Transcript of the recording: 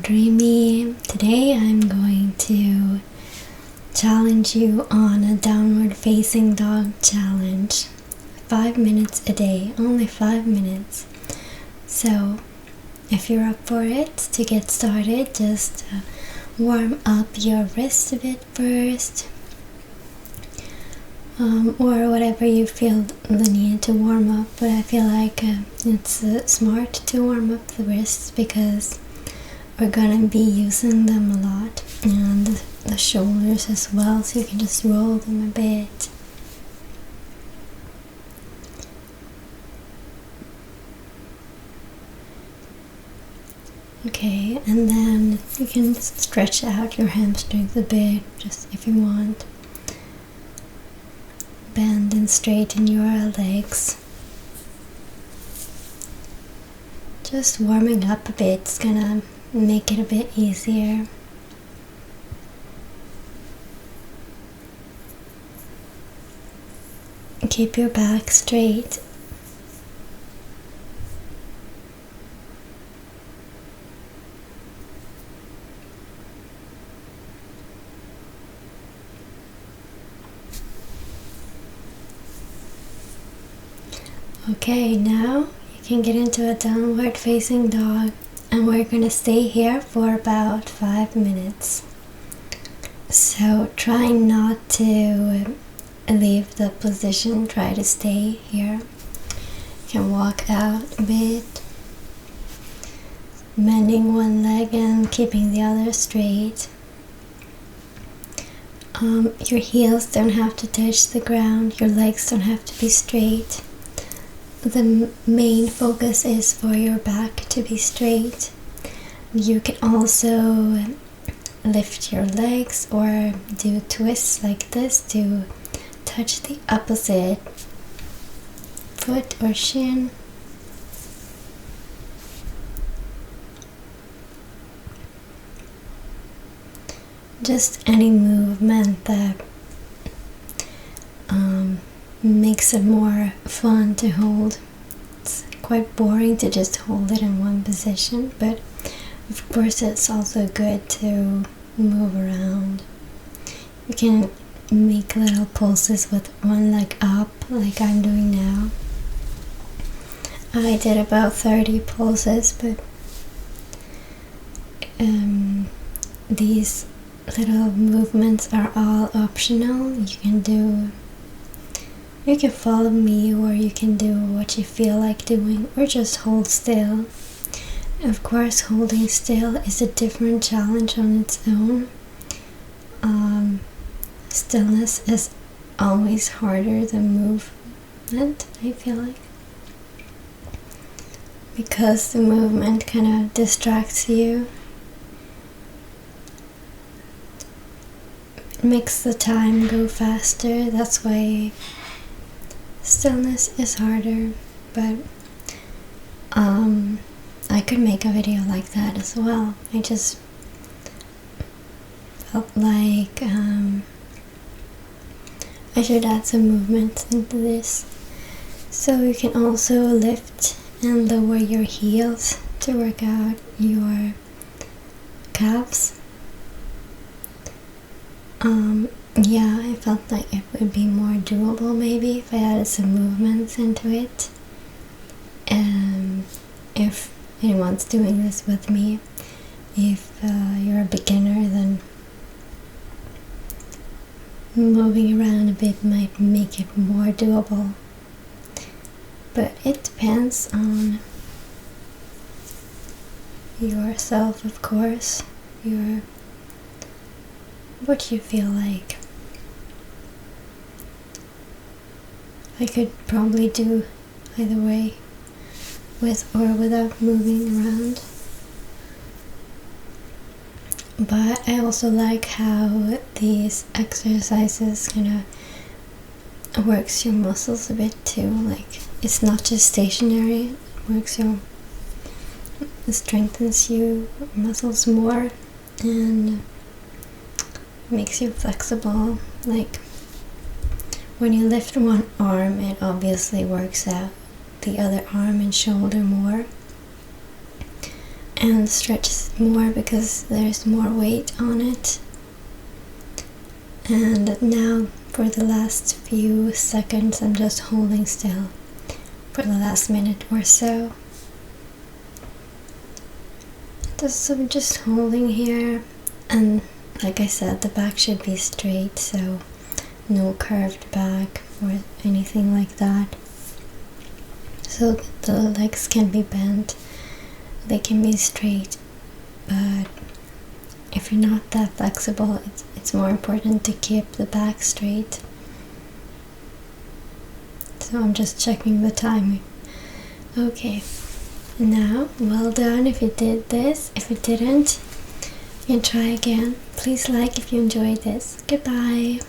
Dreamy. Today I'm going to challenge you on a downward facing dog challenge. 5 minutes a day, only 5 minutes. So if you're up for it, to get started, just warm up your wrists a bit first, or whatever you feel the need to warm up. But I feel like it's smart to warm up the wrists because we're gonna be using them a lot, and the shoulders as well, so you can just roll them a bit. Okay, and then you can stretch out your hamstrings a bit, just if you want. Bend and straighten your legs. Just warming up a bit is gonna make it a bit easier. Keep your back straight. Okay, now you can get into a downward facing dog, and we're gonna stay here for about 5 minutes. So try not to leave the position, try to stay here. You can walk out a bit, bending one leg and keeping the other straight. Your heels don't have to touch the ground, your legs don't have to be straight. The main focus is for your back to be straight. You can also lift your legs or do twists like this to touch the opposite foot or shin. Just any movement that makes it more fun to hold. It's quite boring to just hold it in one position, but of course it's also good to move around. You can make little pulses with one leg up, like I'm doing now. I did about 30 pulses, but these little movements are all optional. You can follow me, or you can do what you feel like doing, or just hold still. Of course, holding still is a different challenge on its own. Stillness is always harder than movement, I feel like, because the movement kind of distracts you. It makes the time go faster. That's why stillness is harder, but I could make a video like that as well. I just felt like I should add some movement into this. So you can also lift and lower your heels to work out your calves. Yeah, I felt like it would be more doable maybe if I added some movements into it. If anyone's doing this with me, if you're a beginner, then moving around a bit might make it more doable. But it depends on yourself, of course, what you feel like. I could probably do either way, with or without moving around. But I also like how these exercises kind of works your muscles a bit too. Like, it's not just stationary, it strengthens your muscles more and makes you flexible. Like, when you lift one arm, it obviously works out the other arm and shoulder more. and stretches it more because there's more weight on it. And now for the last few seconds I'm just holding still for the last minute or so. So I'm just holding here, and like I said, the back should be straight, so no curved back or anything like that. So the legs can be bent, they can be straight, but if you're not that flexible, it's more important to keep the back straight. So I'm just checking the timing. Okay, now well done if you did this. If you didn't, you can try again. Please like if you enjoyed this. Goodbye.